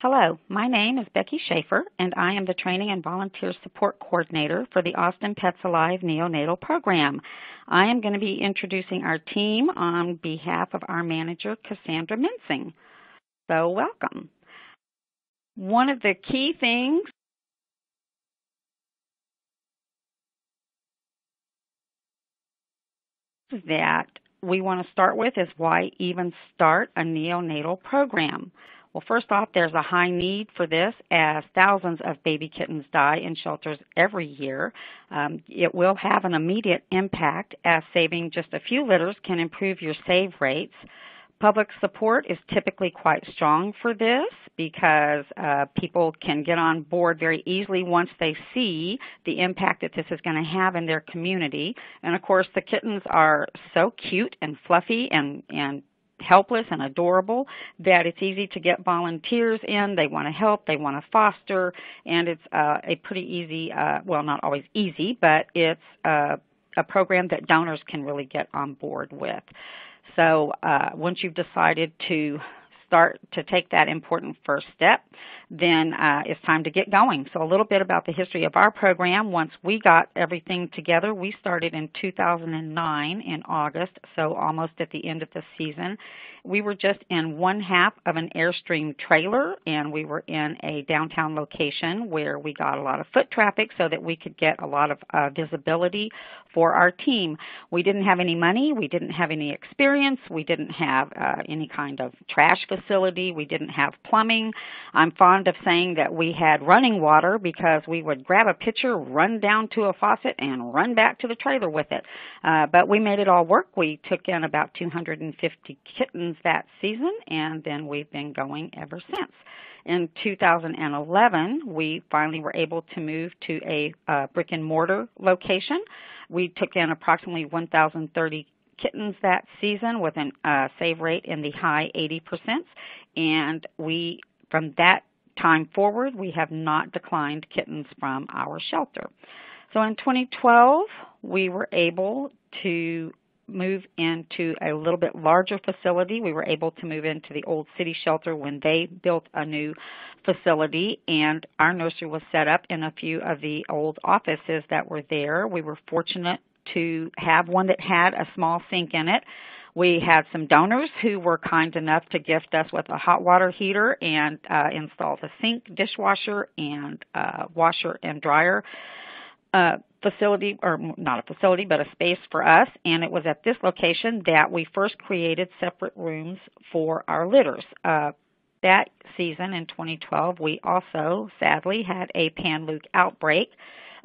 Hello, my name is Becky Schaefer, and I am the Training and Volunteer Support Coordinator for the Austin Pets Alive Neonatal Program. I am going to be introducing our team on behalf of our manager, Cassandra Mincing. So welcome. One of the key things that we want to start with is why even start a neonatal program. Well, first off, there's a high need for this as thousands of baby kittens die in shelters every year. It will have an immediate impact as saving just a few litters can improve your save rates. Public support is typically quite strong for this because people can get on board very easily once they see the impact that this is going to have in their community. And, of course, the kittens are so cute and fluffy and helpless and adorable that it's easy to get volunteers in. They want to help, they want to foster, and it's a pretty easy, well, not always easy, but it's a program that donors can really get on board with. So once you've decided to start to take that important first step, then it's time to get going. So a little bit about the history of our program. Once we got everything together, we started in 2009 in August, so almost at the end of the season. We were just in one half of an Airstream trailer, and we were in a downtown location where we got a lot of foot traffic so that we could get a lot of visibility for our team. We didn't have any money. We didn't have any experience. We didn't have any kind of trash facility. We didn't have plumbing. I'm fond of saying that we had running water because we would grab a pitcher, run down to a faucet, and run back to the trailer with it. But we made it all work. We took in about 250 kittens that season, and then we've been going ever since. In 2011, we finally were able to move to a brick and mortar location. We took in approximately 1,030 kittens that season with a save rate in the high 80%, and from that time forward, we have not declined kittens from our shelter. So in 2012, we were able to move into a little bit larger facility. We were able to move into the old city shelter when they built a new facility, and our nursery was set up in a few of the old offices that were there. We were fortunate to have one that had a small sink in it. We had some donors who were kind enough to gift us with a hot water heater and install the sink, dishwasher, and washer and dryer facility, or not a facility, but a space for us. And it was at this location that we first created separate rooms for our litters. That season in 2012, we also sadly had a pan-luke outbreak.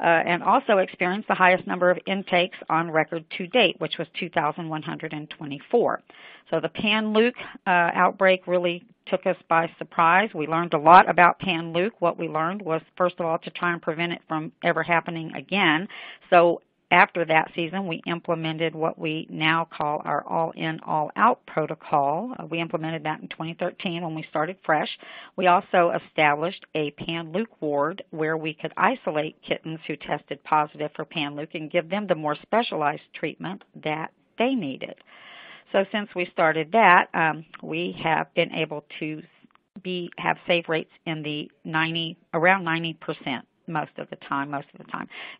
And also experienced the highest number of intakes on record to date, which was 2,124. So the pan-luke outbreak really took us by surprise. We learned a lot about pan-luke. What we learned was, first of all, to try and prevent it from ever happening again. So after that season, we implemented what we now call our all-in, all-out protocol. We implemented that in 2013 when we started fresh. We also established a pan-luke ward where we could isolate kittens who tested positive for pan-luke and give them the more specialized treatment that they needed. So since we started that, we have been able to have save rates in the around 90%. Most of the time.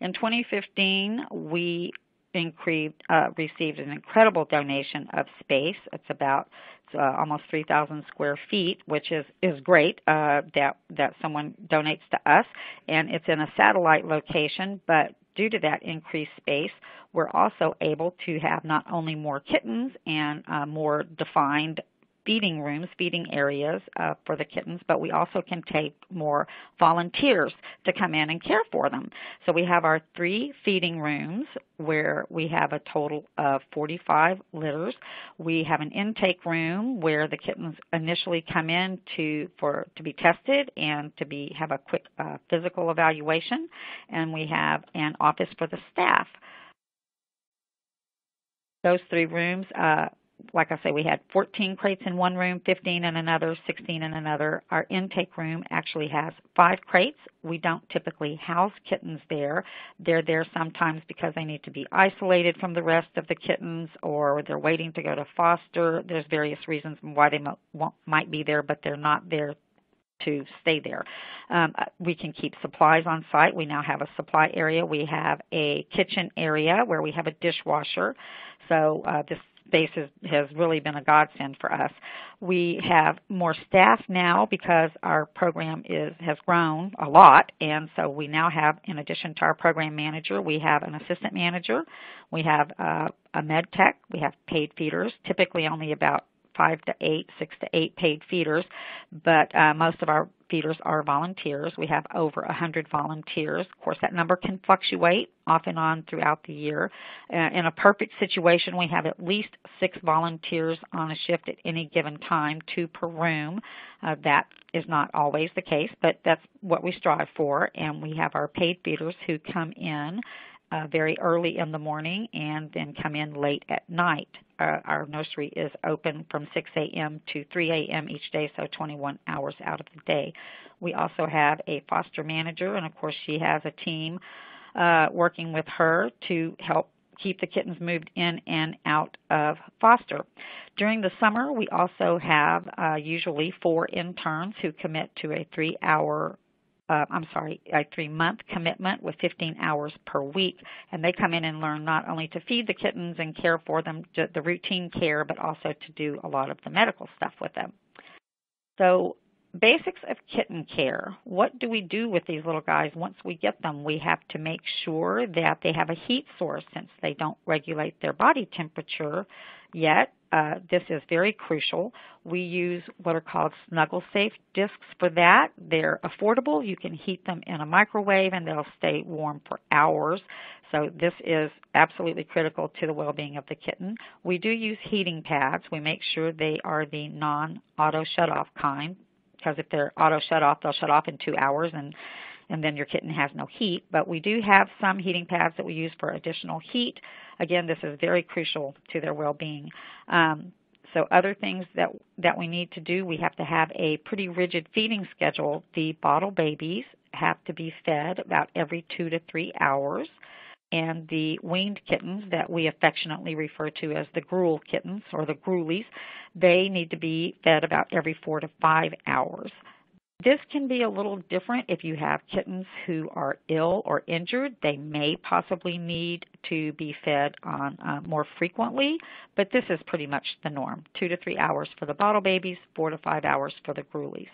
In 2015, we received an incredible donation of space. It's about almost 3,000 square feet, which is great that someone donates to us, and it's in a satellite location, but due to that increased space, we're also able to have not only more kittens and more defined feeding areas for the kittens, but we also can take more volunteers to come in and care for them. So we have our 3 feeding rooms where we have a total of 45 litters. We have an intake room where the kittens initially come in to be tested and to have a quick physical evaluation, and we have an office for the staff. Those 3 rooms, like I say, we had 14 crates in one room, 15 in another, 16 in another. Our intake room actually has 5 crates. We don't typically house kittens there. They're there sometimes because they need to be isolated from the rest of the kittens, or they're waiting to go to foster. There's various reasons why they might be there, but they're not there to stay there. We can keep supplies on site. We now have a supply area. We have a kitchen area where we have a dishwasher. So this space has really been a godsend for us. We have more staff now because our program has grown a lot, and so we now have, in addition to our program manager, we have an assistant manager, we have a med tech, we have paid feeders, typically only about 6 to 8 paid feeders, but most of our feeders are volunteers. We have over 100 volunteers. Of course, that number can fluctuate off and on throughout the year. In a perfect situation, we have at least 6 volunteers on a shift at any given time, 2 per room. That is not always the case, but that's what we strive for. And we have our paid feeders who come in very early in the morning and then come in late at night. Our nursery is open from 6 a.m. to 3 a.m. each day, so 21 hours out of the day. We also have a foster manager, and of course she has a team working with her to help keep the kittens moved in and out of foster. During the summer, we also have usually 4 interns who commit to a 3-month commitment with 15 hours per week. And they come in and learn not only to feed the kittens and care for them, the routine care, but also to do a lot of the medical stuff with them. So basics of kitten care. What do we do with these little guys once we get them? We have to make sure that they have a heat source since they don't regulate their body temperature yet. This is very crucial. We use what are called Snuggle Safe discs for that. They're affordable. You can heat them in a microwave and they'll stay warm for hours. So this is absolutely critical to the well-being of the kitten. We do use heating pads. We make sure they are the non-auto shut-off kind, because if they're auto shut-off, they'll shut off in 2 hours and then your kitten has no heat. But we do have some heating pads that we use for additional heat. Again, this is very crucial to their well-being. So other things that we need to do, we have to have a pretty rigid feeding schedule. The bottle babies have to be fed about every 2 to 3 hours. And the weaned kittens that we affectionately refer to as the gruel kittens or the gruelies, they need to be fed about every 4 to 5 hours. This can be a little different if you have kittens who are ill or injured. They may possibly need to be fed on more frequently, but this is pretty much the norm. 2 to 3 hours for the bottle babies, 4 to 5 hours for the gruelies.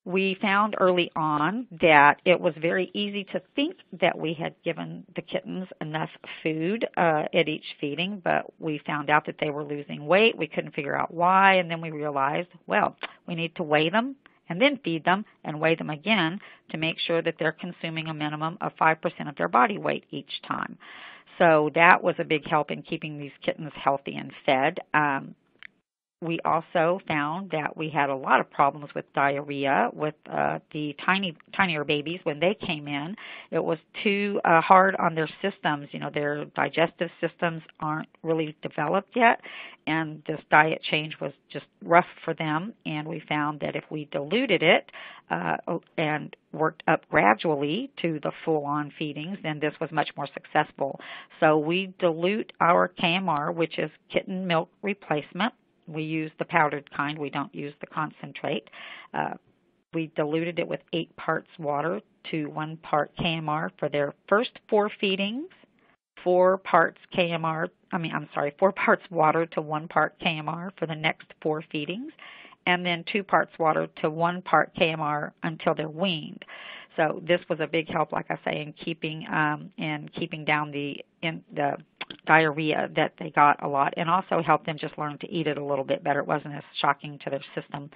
We found early on that it was very easy to think that we had given the kittens enough food at each feeding, but we found out that they were losing weight. We couldn't figure out why, and then we realized, well, we need to weigh them and then feed them and weigh them again to make sure that they're consuming a minimum of 5% of their body weight each time. So that was a big help in keeping these kittens healthy and fed. We also found that we had a lot of problems with diarrhea with the tinier babies when they came in. It was too hard on their systems. You know, their digestive systems aren't really developed yet, and this diet change was just rough for them. And we found that if we diluted it and worked up gradually to the full-on feedings, then this was much more successful. So we dilute our KMR, which is kitten milk replacement. We use the powdered kind. We don't use the concentrate. We diluted it with 8 parts water to 1 part KMR for their first 4 feedings, 4 parts water to 1 part KMR for the next 4 feedings, and then 2 parts water to 1 part KMR until they're weaned. So this was a big help, like I say, in keeping down the diarrhea that they got a lot, and also helped them just learn to eat it a little bit better. It wasn't as shocking to their system.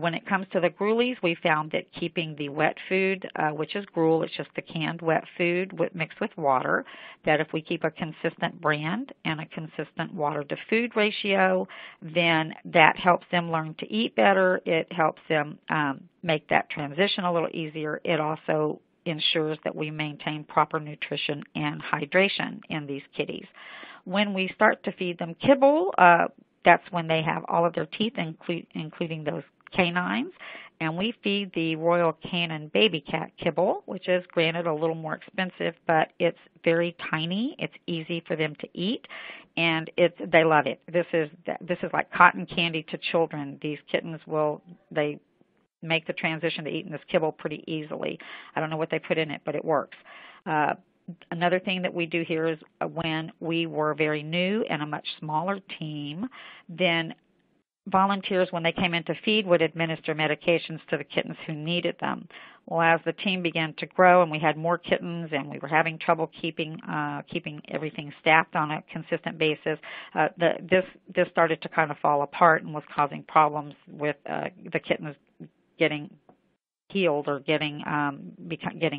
When it comes to the gruelies, we found that keeping the wet food, which is gruel, it's just the canned wet food mixed with water, that if we keep a consistent brand and a consistent water to food ratio, then that helps them learn to eat better. It helps them make that transition a little easier. It also ensures that we maintain proper nutrition and hydration in these kitties. When we start to feed them kibble, that's when they have all of their teeth, including those canines, and we feed the Royal Canin baby cat kibble, which is granted a little more expensive, but it's very tiny. It's easy for them to eat, and they love it. This is like cotton candy to children. These kittens make the transition to eating this kibble pretty easily. I don't know what they put in it, but it works. Another thing that we do here is when we were very new and a much smaller team, then volunteers, when they came in to feed, would administer medications to the kittens who needed them. Well, as the team began to grow and we had more kittens and we were having trouble keeping everything staffed on a consistent basis, this started to kind of fall apart and was causing problems with the kittens getting healed or getting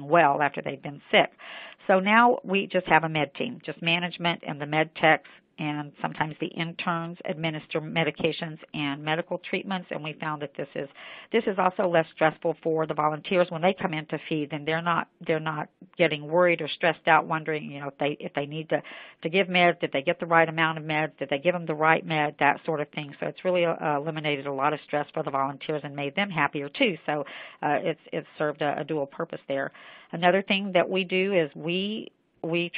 well after they'd been sick. So now we just have a med team, just management and the med techs, and sometimes the interns administer medications and medical treatments, and we found that this is also less stressful for the volunteers when they come in to feed. Then they're not getting worried or stressed out, wondering, if they need to give meds, did they get the right amount of meds, did they give them the right med, that sort of thing. So it's really eliminated a lot of stress for the volunteers and made them happier too. So it's served a dual purpose there. Another thing that we do is we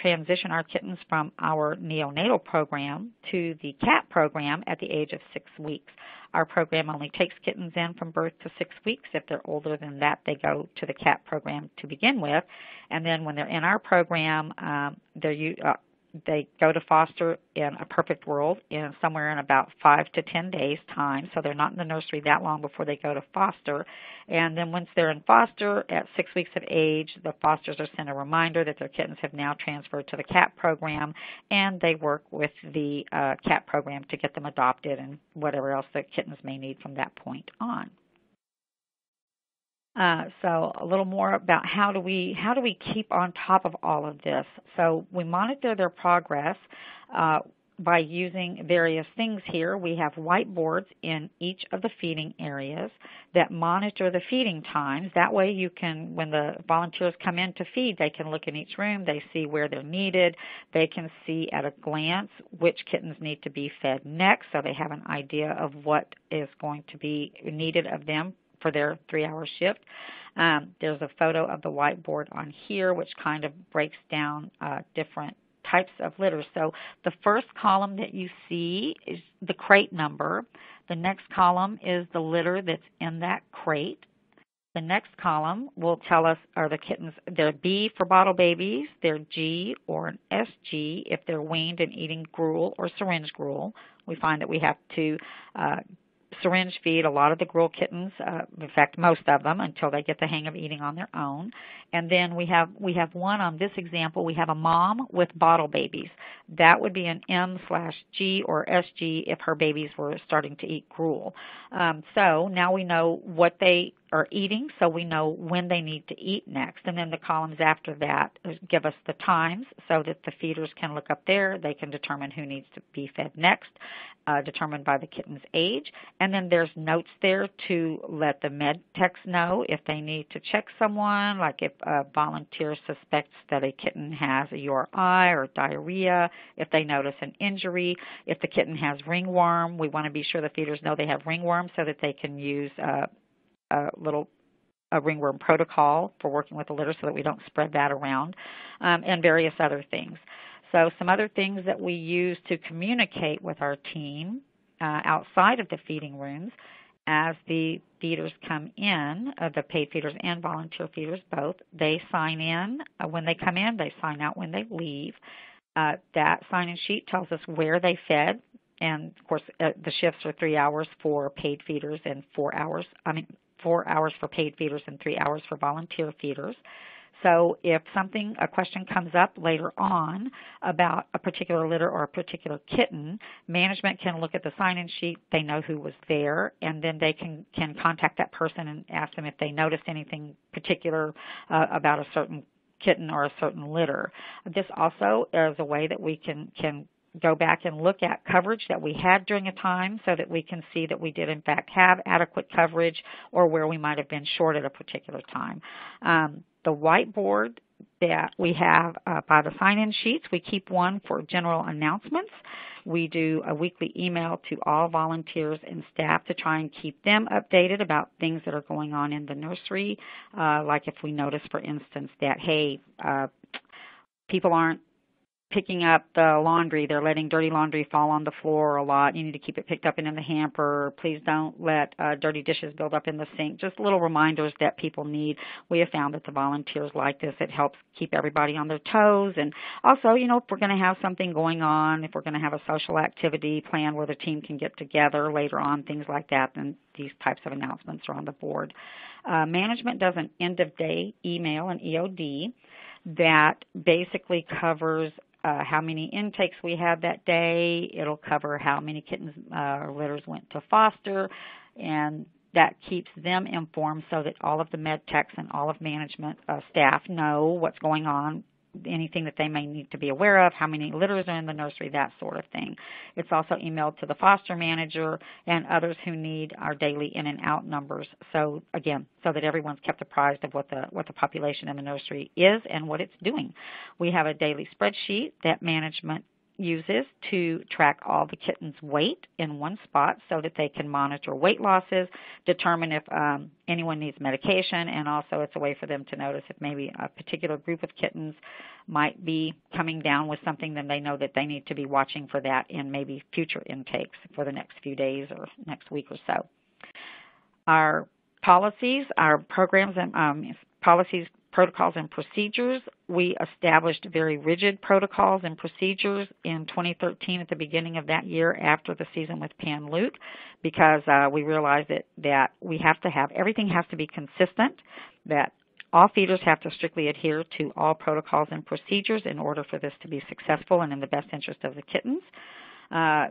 transition our kittens from our neonatal program to the CAT program at the age of 6 weeks. Our program only takes kittens in from birth to 6 weeks. If they're older than that, they go to the CAT program to begin with. And then when they're in our program, they go to foster in a perfect world in somewhere in about 5 to 10 days time. So they're not in the nursery that long before they go to foster. And then once they're in foster at 6 weeks of age, the fosters are sent a reminder that their kittens have now transferred to the CAT program, and they work with the CAT program to get them adopted and whatever else the kittens may need from that point on. So a little more about how do we keep on top of all of this. So we monitor their progress by using various things here. We have whiteboards in each of the feeding areas that monitor the feeding times. That way you can, when the volunteers come in to feed, they can look in each room, they see where they're needed, they can see at a glance which kittens need to be fed next, so they have an idea of what is going to be needed of them for their 3-hour shift. There's a photo of the whiteboard on here, which kind of breaks down different types of litter. So the first column that you see is the crate number. The next column is the litter that's in that crate. The next column will tell us are the kittens, they're B for bottle babies, they're G or an SG if they're weaned and eating gruel or syringe gruel. We find that we have to syringe feed a lot of the gruel kittens, in fact most of them, until they get the hang of eating on their own. And then we have one on this example, we have a mom with bottle babies. That would be an M/G or SG if her babies were starting to eat gruel. So now we know what they are eating, so we know when they need to eat next. And then the columns after that give us the times so that the feeders can look up there. They can determine who needs to be fed next, determined by the kitten's age. And then there's notes there to let the med techs know if they need to check someone, like if a volunteer suspects that a kitten has a URI or diarrhea, if they notice an injury, if the kitten has ringworm. We want to be sure the feeders know they have ringworm so that they can use a ringworm protocol for working with the litter so that we don't spread that around, and various other things. So some other things that we use to communicate with our team outside of the feeding rooms as the feeders come in, the paid feeders and volunteer feeders both, they sign in when they come in, they sign out when they leave. That sign-in sheet tells us where they fed, and of course the shifts are 3 hours for paid feeders and 4 hours for paid feeders and 3 hours for volunteer feeders. So if a question comes up later on about a particular litter or a particular kitten, management can look at the sign-in sheet, they know who was there, and then they can contact that person and ask them if they noticed anything particular about a certain kitten or a certain litter. This also is a way that we can go back and look at coverage that we had during a time so that we can see that we did in fact have adequate coverage or where we might have been short at a particular time. The whiteboard that we have by the sign-in sheets, we keep one for general announcements. We do a weekly email to all volunteers and staff to try and keep them updated about things that are going on in the nursery, like if we notice, for instance, that, hey, people aren't picking up the laundry. They're letting dirty laundry fall on the floor a lot. You need to keep it picked up and in the hamper. Please don't let dirty dishes build up in the sink. Just little reminders that people need. We have found that the volunteers like this. It helps keep everybody on their toes. And also, if we're going to have something going on, if we're going to have a social activity plan where the team can get together later on, things like that, then these types of announcements are on the board. Management does an end-of-day email, an EOD, that basically covers how many intakes we had that day. It'll cover how many kittens or litters went to foster, and that keeps them informed so that all of the med techs and all of management staff know what's going on, anything that they may need to be aware of, how many litters are in the nursery, that sort of thing. It's also emailed to the foster manager and others who need our daily in and out numbers. So again, so that everyone's kept apprised of what the population in the nursery is and what it's doing. We have a daily spreadsheet that management uses to track all the kittens' weight in one spot so that they can monitor weight losses, determine if anyone needs medication, and also it's a way for them to notice if maybe a particular group of kittens might be coming down with something, then they know that they need to be watching for that in maybe future intakes for the next few days or next week or so. Our policies, our programs and policies, protocols and procedures. We established very rigid protocols and procedures in 2013 at the beginning of that year after the season with Pan Luke, because we realized that we have to have, everything has to be consistent, that all feeders have to strictly adhere to all protocols and procedures in order for this to be successful and in the best interest of the kittens.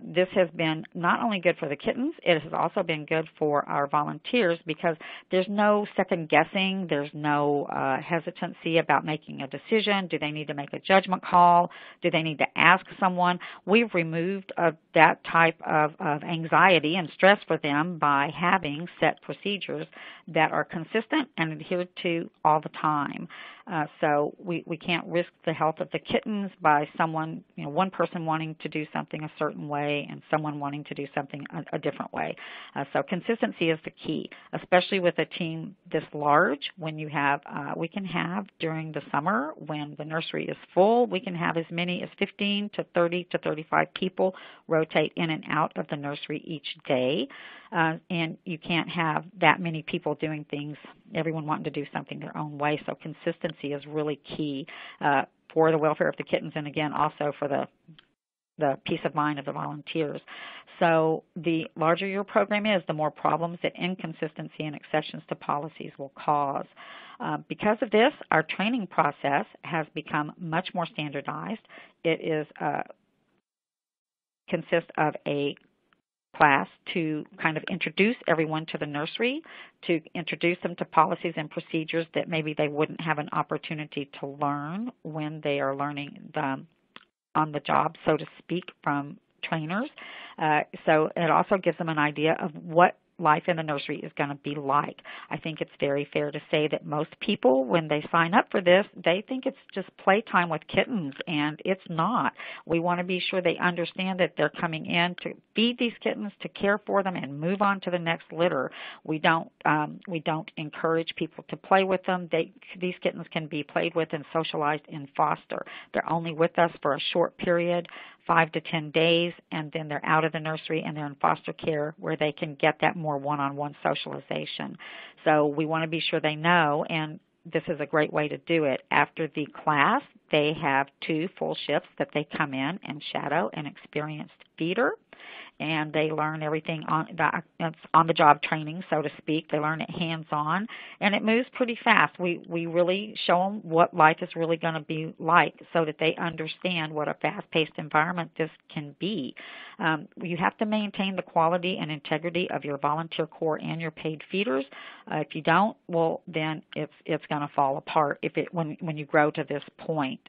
This has been not only good for the kittens, it has also been good for our volunteers because there's no second guessing, there's no hesitancy about making a decision. Do they need to make a judgment call? Do they need to ask someone? We've removed that type of anxiety and stress for them by having set procedures that are consistent and adhered to all the time. So we can't risk the health of the kittens by someone, one person wanting to do something a certain way and someone wanting to do something a different way. So consistency is the key, especially with a team this large. When you have, we can have during the summer when the nursery is full, we can have as many as 15 to 30 to 35 people rotate in and out of the nursery each day. And you can't have that many people doing things, everyone wanting to do something their own way. So consistency is really key for the welfare of the kittens and, again, also for the peace of mind of the volunteers. So the larger your program is, the more problems that inconsistency and exceptions to policies will cause. Because of this, our training process has become much more standardized. It is consists of a class to kind of introduce everyone to the nursery, to introduce them to policies and procedures that maybe they wouldn't have an opportunity to learn when they are learning on the job, so to speak, from trainers. So it also gives them an idea of what life in the nursery is going to be like. I think it's very fair to say that most people, when they sign up for this, they think it's just playtime with kittens, and it's not. We want to be sure they understand that they're coming in to feed these kittens, to care for them, and move on to the next litter. We don't encourage people to play with them. These kittens can be played with and socialized in foster. They're only with us for a short period, 5 to 10 days, and then they're out of the nursery and they're in foster care where they can get that more one-on-one socialization. So we want to be sure they know, and this is a great way to do it. After the class, they have 2 full shifts that they come in and shadow an experienced feeder, and they learn everything on the job training, so to speak. They learn it hands-on, and it moves pretty fast. We really show them what life is really going to be like so that they understand what a fast-paced environment this can be. You have to maintain the quality and integrity of your volunteer corps and your paid feeders. If you don't, well, then it's going to fall apart when you grow to this point.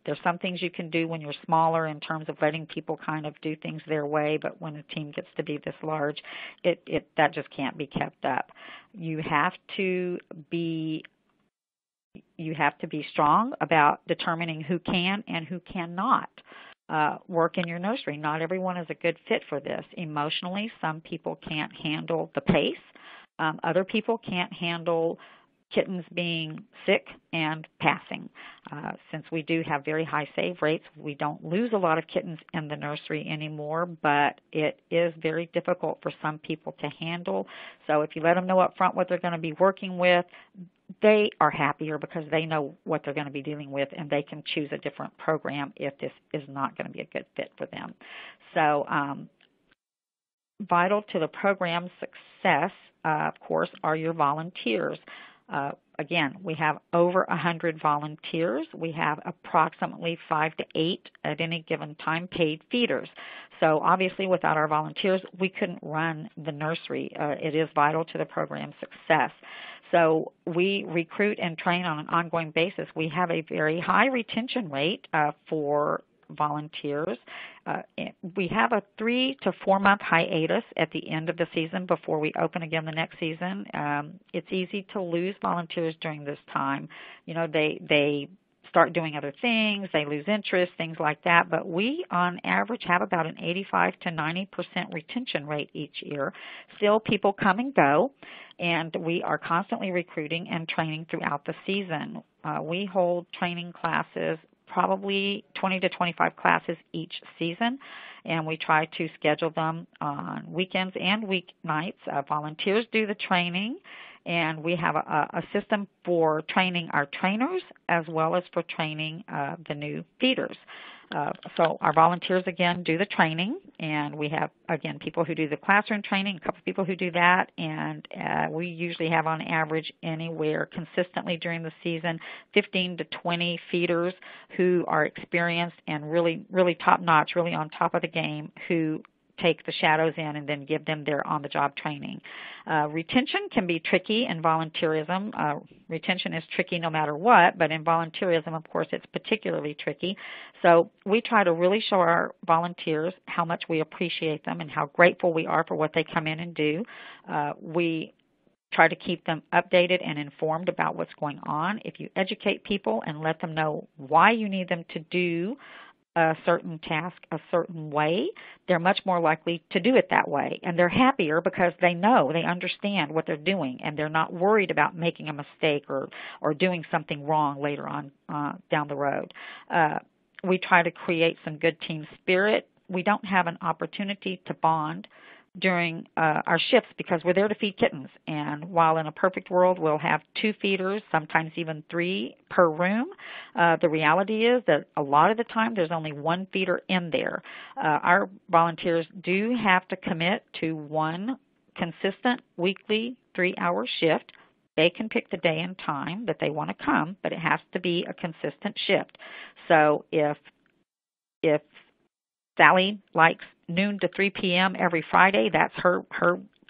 There's some things you can do when you're smaller in terms of letting people kind of do things their way, but when a team gets to be this large, that just can't be kept up. You have to be strong about determining who can and who cannot work in your nursery. Not everyone is a good fit for this. Emotionally, some people can't handle the pace. Other people can't handle kittens being sick and passing. Since we do have very high save rates, we don't lose a lot of kittens in the nursery anymore, but it is very difficult for some people to handle. So if you let them know up front what they're going to be working with, they are happier because they know what they're going to be dealing with, and they can choose a different program if this is not going to be a good fit for them. So vital to the program's success, of course, are your volunteers. Again, we have over 100 volunteers. We have approximately 5 to 8 at any given time paid feeders. So obviously without our volunteers, we couldn't run the nursery. It is vital to the program's success. So we recruit and train on an ongoing basis. We have a very high retention rate for volunteers. We have a 3 to 4 month hiatus at the end of the season before we open again the next season. It's easy to lose volunteers during this time. You know, they start doing other things, they lose interest, things like that. But we, on average, have about an 85 to 90% retention rate each year. Still, people come and go, and we are constantly recruiting and training throughout the season. We hold training classes, probably 20 to 25 classes each season, and we try to schedule them on weekends and weeknights. Volunteers do the training, and we have a system for training our trainers as well as for training the new feeders. So our volunteers, again, do the training, and we have, again, people who do the classroom training, a couple of people who do that, and we usually have on average anywhere consistently during the season 15 to 20 feeders who are experienced and really, really top-notch, really on top of the game, who take the shadows in and then give them their on-the-job training. Retention can be tricky in volunteerism. Retention is tricky no matter what, but in volunteerism, of course, it's particularly tricky. So we try to really show our volunteers how much we appreciate them and how grateful we are for what they come in and do. We try to keep them updated and informed about what's going on. If you educate people and let them know why you need them to do a certain task a certain way, they're much more likely to do it that way. And they're happier because they know, they understand what they're doing, and they're not worried about making a mistake or doing something wrong later on down the road. We try to create some good team spirit. We don't have an opportunity to bond during our shifts because we're there to feed kittens. And while in a perfect world we'll have 2 feeders, sometimes even 3 per room, the reality is that a lot of the time there's only 1 feeder in there. Our volunteers do have to commit to one consistent weekly 3-hour shift. They can pick the day and time that they want to come, but it has to be a consistent shift. So if Sally likes noon to 3 p.m. every Friday, that's her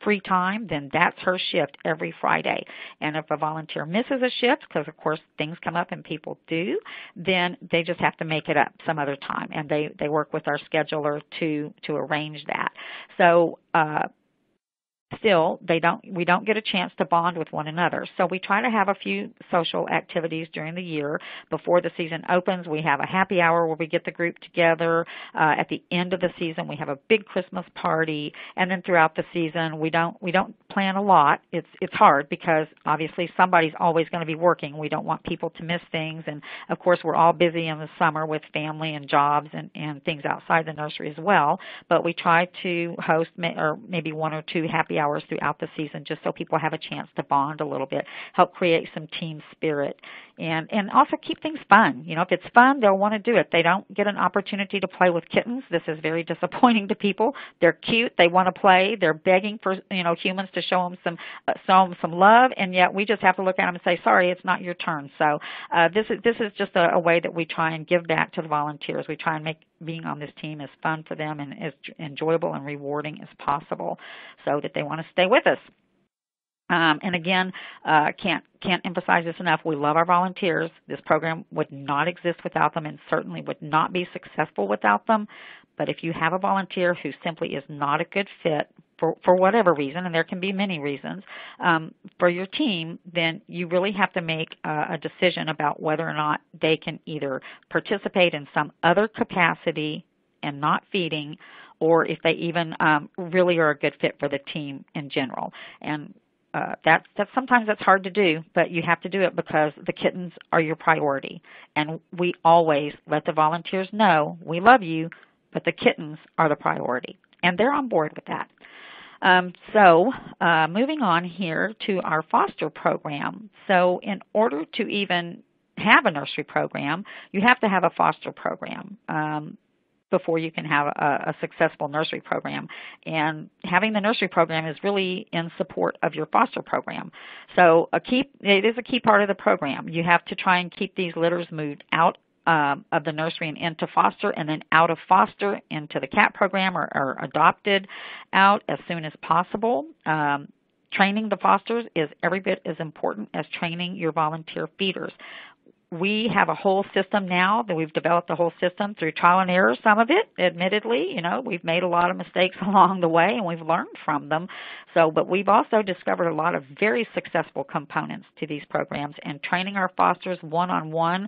free time, then that's her shift every Friday. And if a volunteer misses a shift, because of course things come up and people do, then they just have to make it up some other time, and they work with our scheduler to arrange that. So still, we don't get a chance to bond with one another. So we try to have a few social activities during the year. Before the season opens, we have a happy hour where we get the group together. At the end of the season, we have a big Christmas party. And then throughout the season, we don't plan a lot. It's hard because obviously somebody's always going to be working. We don't want people to miss things. And of course, we're all busy in the summer with family and jobs and things outside the nursery as well. But we try to host maybe 1 or 2 happy hours throughout the season just so people have a chance to bond a little bit, help create some team spirit, and also keep things fun. You know, if it's fun, they'll want to do it. They don't get an opportunity to play with kittens. This is very disappointing to people. They're cute. They want to play. They're begging for, humans to show them some love, and yet we just have to look at them and say, sorry, it's not your turn. So this is just a way that we try and give back to the volunteers. We try and make being on this team as fun for them and as enjoyable and rewarding as possible so that they want to stay with us. And again, can't emphasize this enough. We love our volunteers. This program would not exist without them and certainly would not be successful without them. But if you have a volunteer who simply is not a good fit for whatever reason, and there can be many reasons, for your team, then you really have to make a decision about whether or not they can either participate in some other capacity and not feeding, or if they even really are a good fit for the team in general. And Sometimes that's hard to do, but you have to do it because the kittens are your priority. And we always let the volunteers know we love you, but the kittens are the priority. And they're on board with that. Moving on here to our foster program. So in order to even have a nursery program, you have to have a foster program before you can have a successful nursery program. And having the nursery program is really in support of your foster program. So it is a key part of the program. You have to try and keep these litters moved out of the nursery and into foster, and then out of foster into the CAT program or adopted out as soon as possible. Training the fosters is every bit as important as training your volunteer feeders. We have a whole system now that we've developed a whole system through trial and error, some of it, admittedly. We've made a lot of mistakes along the way and we've learned from them. But we've also discovered a lot of very successful components to these programs, and training our fosters one-on-one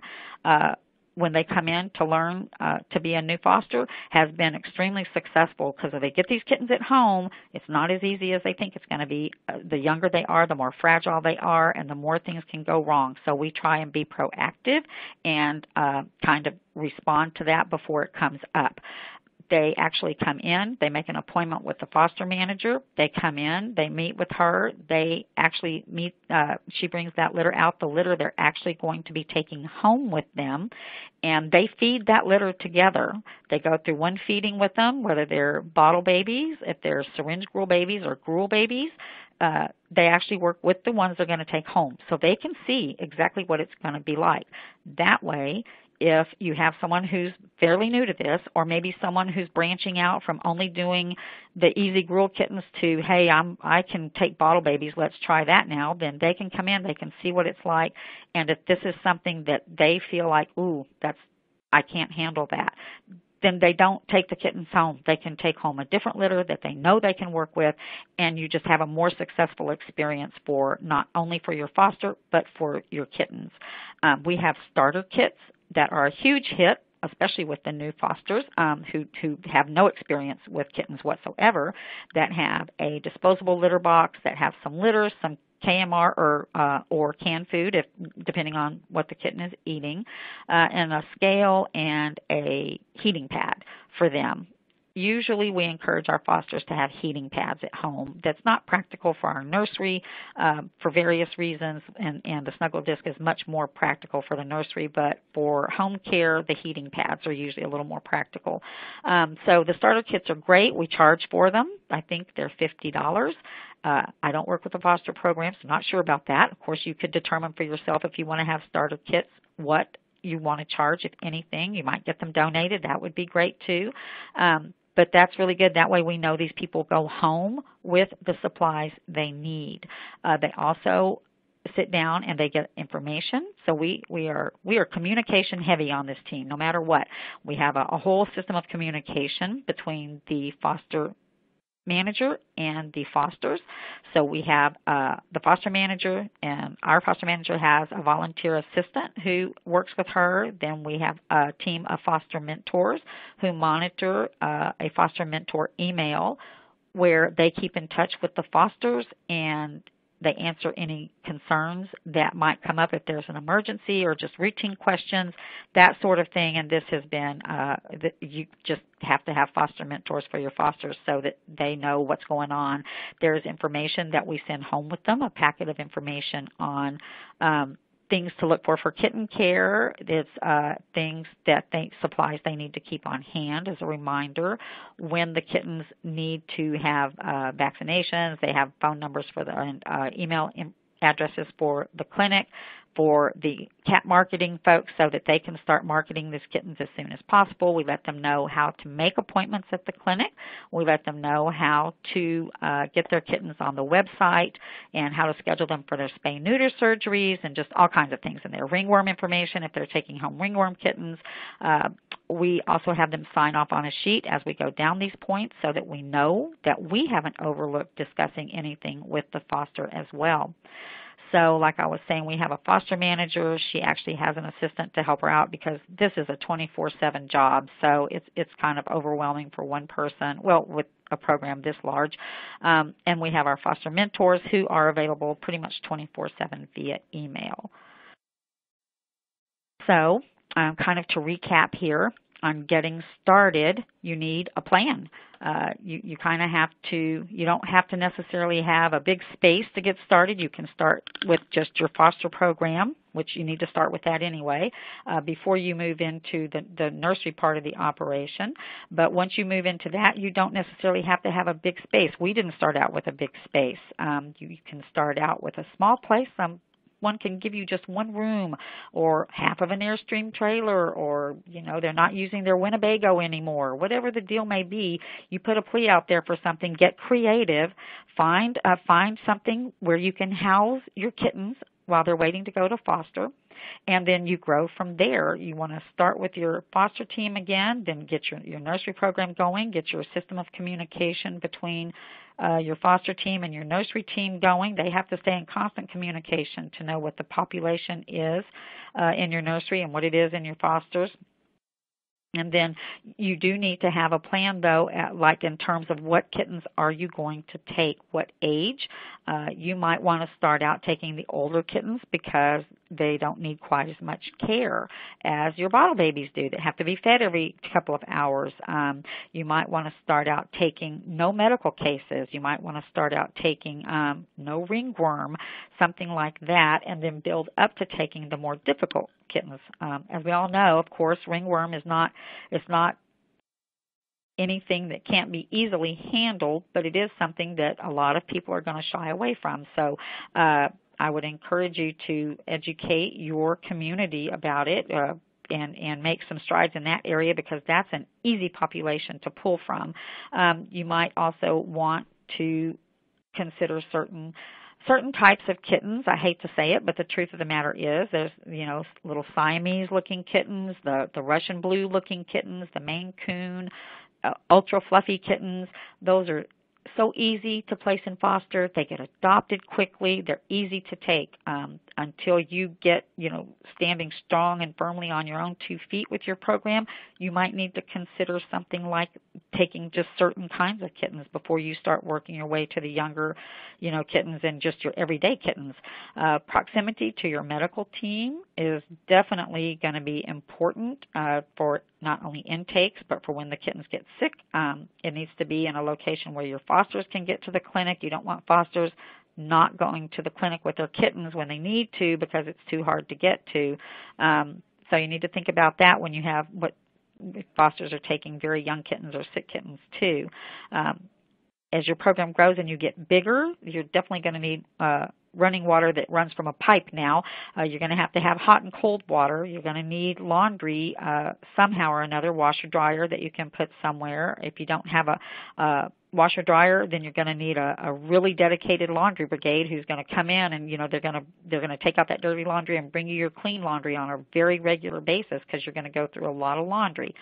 when they come in to learn to be a new foster has been extremely successful, because if they get these kittens at home, it's not as easy as they think it's going to be. The younger they are, the more fragile they are, and the more things can go wrong. So we try and be proactive and kind of respond to that before it comes up. They actually come in, they make an appointment with the foster manager, they come in, they meet with her, they actually meet, she brings that litter out, the litter they're actually going to be taking home with them, and they feed that litter together. They go through one feeding with them, whether they're bottle babies, if they're syringe gruel babies or gruel babies. They actually work with the ones they're going to take home, so they can see exactly what it's going to be like. That way, if you have someone who's fairly new to this, or maybe someone who's branching out from only doing the easy gruel kittens to, hey, I can take bottle babies, let's try that now, then they can come in, they can see what it's like, and if this is something that they feel like, ooh, I can't handle that, then they don't take the kittens home. They can take home a different litter that they know they can work with, and you just have a more successful experience for not only for your foster, but for your kittens. We have starter kits that are a huge hit, especially with the new fosters who have no experience with kittens whatsoever, that have a disposable litter box, that have some litters, some KMR or canned food, depending on what the kitten is eating, and a scale and a heating pad for them. Usually we encourage our fosters to have heating pads at home. That's not practical for our nursery for various reasons, and the Snuggle Disc is much more practical for the nursery, but for home care, the heating pads are usually a little more practical. So the starter kits are great. We charge for them. I think they're $50. I don't work with the foster program, so I'm not sure about that. Of course, you could determine for yourself if you want to have starter kits what you want to charge, if anything. You might get them donated. That would be great too. But that's really good. That way we know these people go home with the supplies they need. They also sit down and they get information. So we are communication heavy on this team, no matter what. We have a whole system of communication between the foster manager and the fosters. So we have the foster manager, and our foster manager has a volunteer assistant who works with her. Then we have a team of foster mentors who monitor a foster mentor email where they keep in touch with the fosters and they answer any concerns that might come up if there's an emergency or just routine questions, that sort of thing. And this has been, you just have to have foster mentors for your fosters so that they know what's going on. There's information that we send home with them, a packet of information on things to look for kitten care. It's things that supplies they need to keep on hand as a reminder. When the kittens need to have vaccinations, they have phone numbers for the email addresses for the clinic, for the cat marketing folks, so that they can start marketing these kittens as soon as possible. We let them know how to make appointments at the clinic. We let them know how to get their kittens on the website and how to schedule them for their spay-neuter surgeries and just all kinds of things in there. Ringworm information if they're taking home ringworm kittens. We also have them sign off on a sheet as we go down these points so that we know that we haven't overlooked discussing anything with the foster as well. So like I was saying, we have a foster manager. She actually has an assistant to help her out because this is a 24/7 job. So it's kind of overwhelming for one person, well, with a program this large. And we have our foster mentors who are available pretty much 24/7 via email. So kind of to recap here, on getting started, you need a plan. You kind of have to, you don't have to necessarily have a big space to get started. You can start with just your foster program, which you need to start with that anyway, before you move into the nursery part of the operation. But once you move into that, you don't necessarily have to have a big space. We didn't start out with a big space. You can start out with a small place. One can give you just one room or half of an Airstream trailer, or, they're not using their Winnebago anymore. Whatever the deal may be, you put a plea out there for something, get creative, find something where you can house your kittens while they're waiting to go to foster, and then you grow from there. You want to start with your foster team again, then get your nursery program going, get your system of communication between your foster team and your nursery team going. They have to stay in constant communication to know what the population is in your nursery and what it is in your fosters. And then you do need to have a plan, though, like in terms of what kittens are you going to take, what age. You might want to start out taking the older kittens because they don't need quite as much care as your bottle babies do that have to be fed every couple of hours. You might want to start out taking no medical cases. You might want to start out taking no ringworm, something like that, and then build up to taking the more difficult kittens. As we all know, of course, ringworm is not anything that can't be easily handled, but it is something that a lot of people are going to shy away from. So I would encourage you to educate your community about it and make some strides in that area, because that's an easy population to pull from. You might also want to consider certain types of kittens. I hate to say it, but the truth of the matter is there's, little Siamese-looking kittens, the Russian blue-looking kittens, the Maine Coon, ultra-fluffy kittens. Those are so easy to place in foster. They get adopted quickly. They're easy to take until you get, standing strong and firmly on your own 2 feet with your program. You might need to consider something like taking just certain kinds of kittens before you start working your way to the younger, kittens and just your everyday kittens. Proximity to your medical team is definitely going to be important for not only intakes, but for when the kittens get sick. It needs to be in a location where your fosters can get to the clinic. You don't want fosters not going to the clinic with their kittens when they need to because it's too hard to get to. So you need to think about that when you have what fosters are taking very young kittens or sick kittens too. As your program grows and you get bigger, you're definitely going to need running water that runs from a pipe now. You're going to have hot and cold water. You're going to need laundry somehow or another, washer dryer that you can put somewhere. If you don't have a washer dryer, then you're going to need a really dedicated laundry brigade who's going to come in and they're going to take out that dirty laundry and bring you your clean laundry on a very regular basis, because you're going to go through a lot of laundry.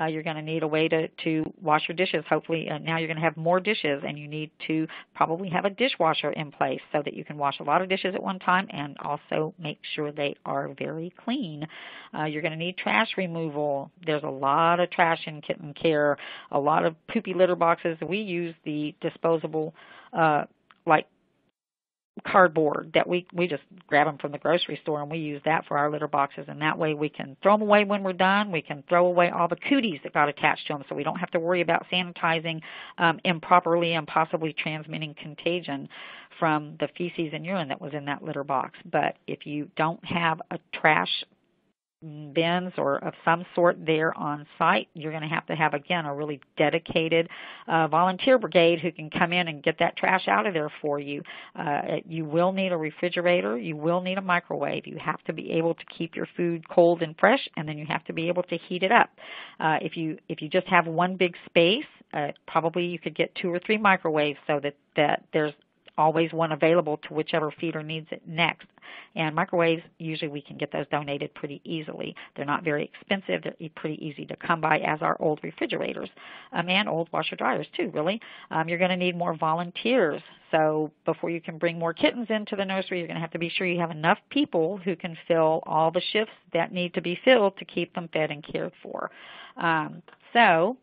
You're going to need a way to wash your dishes. Hopefully now you're going to have more dishes, and you need to probably have a dishwasher in place so that you can wash a lot of dishes at one time and also make sure they are very clean. You're going to need trash removal. There's a lot of trash in kitten care, a lot of poopy litter boxes. We use the disposable like cardboard that we just grab them from the grocery store, and we use that for our litter boxes, and that way we can throw them away when we're done. We can throw away all the cooties that got attached to them, so we don't have to worry about sanitizing improperly and possibly transmitting contagion from the feces and urine that was in that litter box. But if you don't have a trash bins or of some sort there on site, you're going to have, again, a really dedicated volunteer brigade who can come in and get that trash out of there for you. You will need a refrigerator. You will need a microwave. You have to be able to keep your food cold and fresh, and then you have to be able to heat it up. If you just have one big space, probably you could get 2 or 3 microwaves so that there's always one available to whichever feeder needs it next. And microwaves, usually we can get those donated pretty easily. They're not very expensive. They're pretty easy to come by, as are old refrigerators and old washer dryers too, really. You're going to need more volunteers. So before you can bring more kittens into the nursery, you're going to have to be sure you have enough people who can fill all the shifts that need to be filled to keep them fed and cared for. So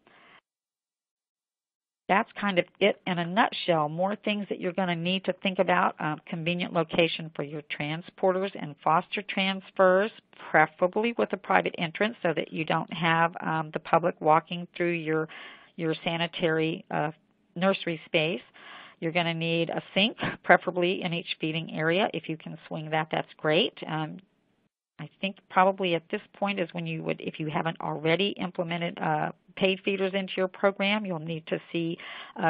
that's kind of it in a nutshell. More things that you're going to need to think about. Convenient location for your transporters and foster transfers, preferably with a private entrance so that you don't have the public walking through your sanitary nursery space. You're going to need a sink, preferably in each feeding area. If you can swing that, that's great. I think probably at this point is when you would, if you haven't already implemented paid feeders into your program, you'll need to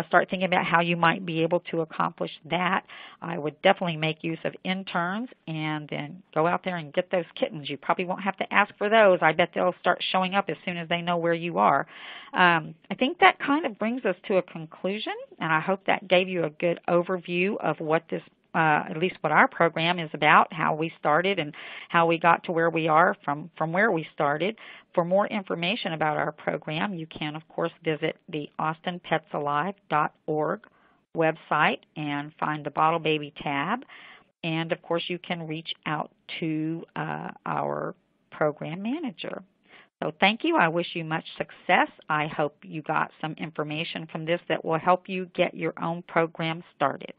start thinking about how you might be able to accomplish that. I would definitely make use of interns and then go out there and get those kittens. You probably won't have to ask for those. I bet they'll start showing up as soon as they know where you are. I think that kind of brings us to a conclusion, and I hope that gave you a good overview of what this at least what our program is about, how we started and how we got to where we are from where we started. For more information about our program, you can, of course, visit the austinpetsalive.org website and find the Bottle Baby tab. And, of course, you can reach out to our program manager. So thank you. I wish you much success. I hope you got some information from this that will help you get your own program started.